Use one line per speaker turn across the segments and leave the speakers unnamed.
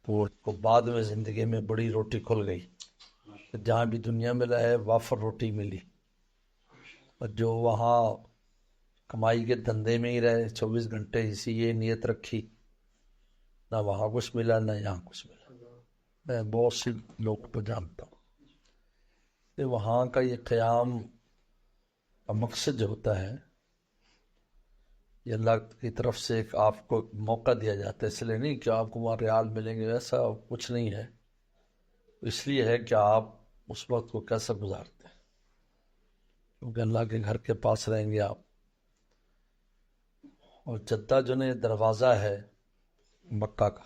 وہ کو بعد میں زندگی میں بڑی روٹی کھل گئی، جہاں بھی دنیا میں رہے وافر روٹی ملی، اور جو وہاں کمائی کے دھندے میں ہی رہے 24 گھنٹے اسی یہ نیت رکھی، نہ وہاں کچھ ملا نہ یہاں کچھ ملا۔ میں بہت سی لوگ کو جانتا ہوں کہ وہاں کا یہ قیام کا مقصد جو ہوتا ہے، یہ اللہ کی طرف سے ایک آپ کو موقع دیا جاتا ہے، اس لیے نہیں کہ آپ کو وہاں ریال ملیں گے، ایسا کچھ نہیں ہے، اس لیے ہے کہ آپ اس وقت کو کیسا گزارتے ہیں، کیونکہ اللہ کے گھر کے پاس رہیں گے آپ۔ اور جدہ جو ہے دروازہ ہے مکہ کا،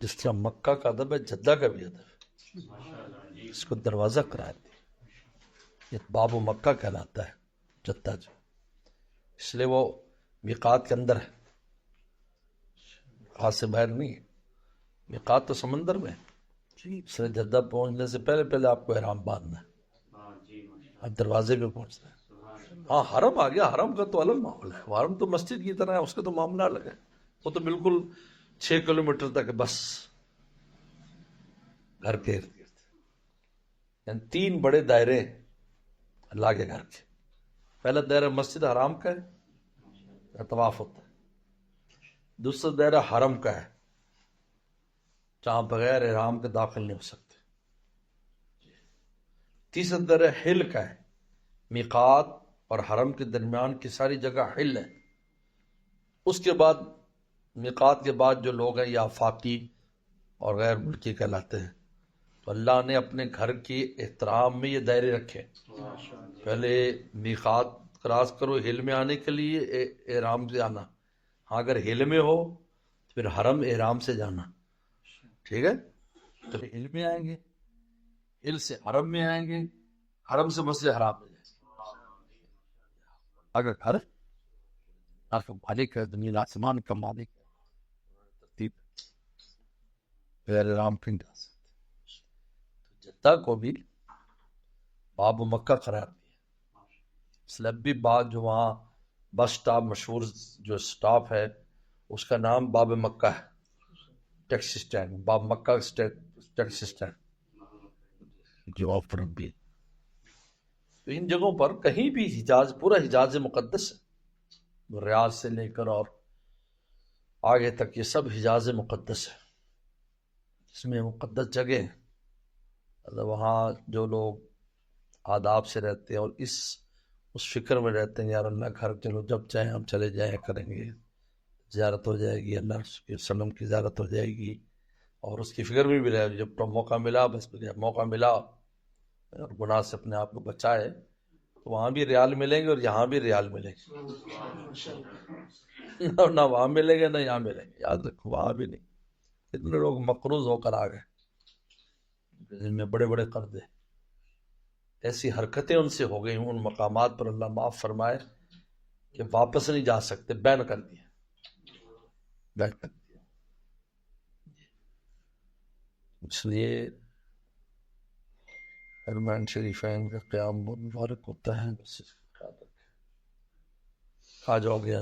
جس طرح مکہ کا ادب ہے جدہ کا بھی ادب ہے، اس کو دروازہ قرار دیا، یہ باب و مکہ کہلاتا ہے جدہ جو، اس لیے وہ میقات کے اندر ہے، ہاتھ سے باہر نہیں ہے، میقات تو سمندر میں ہے، اس لیے جدہ پہنچنے سے پہلے پہلے آپ کو احرام باندھنا ہے، اب دروازے پہ پہنچنا ہے۔ ہاں حرم آ گیا، حرم کا تو الگ معاملہ ہے، حرم تو مسجد کی طرح ہے، اس کا تو معاملہ الگ ہے، وہ تو بالکل 6 کلومیٹر تک ہے بس گھر کے ارد گرد، یعنی 3 بڑے دائرے ہیں اللہ کے گھر کے۔ پہلا دائرہ مسجد حرام کا ہے، طواف ہوتا ہے، دوسرا دائرہ حرم کا ہے جہاں بغیر احرام کے داخل نہیں ہو سکتے، تیسرا دائرہ حل کا ہے، میقات اور حرم کے درمیان کی ساری جگہ حل ہے، اس کے بعد میقات کے بعد جو لوگ ہیں یہ آفاقی اور غیر ملکی کہلاتے ہیں۔ تو اللہ نے اپنے گھر کے احترام میں یہ دائرے رکھے، پہلے میقات کراس کرو ہل میں آنے کے لیے احرام سے آنا، ہاں اگر ہل میں ہو تو پھر حرم احرام سے جانا، ٹھیک ہے، تو ہل میں آئیں گے، ہل سے حرم میں آئیں گے، حرم سے مسجد حرام میں جائیں گے۔ اگر گھر آپ کا مالک ہے، زمین آسمان کا مالک ہے، ترتیب بغیر احرام کہیں جا سکتے۔ جدہ کو بھی باب و مکہ قرار دیا، اس لیے اب بھی بعد جو وہاں بس سٹاپ مشہور جو سٹاپ ہے اس کا نام باب مکہ ہے، ٹیکسی سٹینڈ، باب مکہ ٹیکسی سٹینڈ جو آف رب بھی۔ تو ان جگہوں پر کہیں بھی حجاز، پورا حجاز مقدس ہے، ریاض سے لے کر اور آگے تک یہ سب حجاز مقدس ہے، اس میں مقدس جگہ ہیں، مطلب وہاں جو لوگ آداب سے رہتے ہیں اور اس فکر میں رہتے ہیں یار اللہ گھر چلو جب چاہیں ہم چلے جائیں کریں گے، زیارت ہو جائے گی، اللہ کے وسلم کی زیارت ہو جائے گی، اور اس کی فکر میں بھی رہے، جب موقع ملا بس موقع ملا اور گناہ سے اپنے آپ کو بچائے، تو وہاں بھی ریال ملیں گے اور یہاں بھی ریال ملیں گے، نہ وہاں ملیں گے نہ یہاں ملیں گے، یاد رکھو وہاں بھی نہیں۔ اتنے لوگ مقروض ہو کر آ گئے جن میں بڑے بڑے قرضے، ایسی حرکتیں ان سے ہو گئی ان مقامات پر، اللہ معاف فرمائے، کہ واپس نہیں جا سکتے، بین کر دیا، بین کر دیا۔ اس لیے حرمین شریفین کا قیام بہت مبارک ہوتا ہے، بس آ جاؤ گے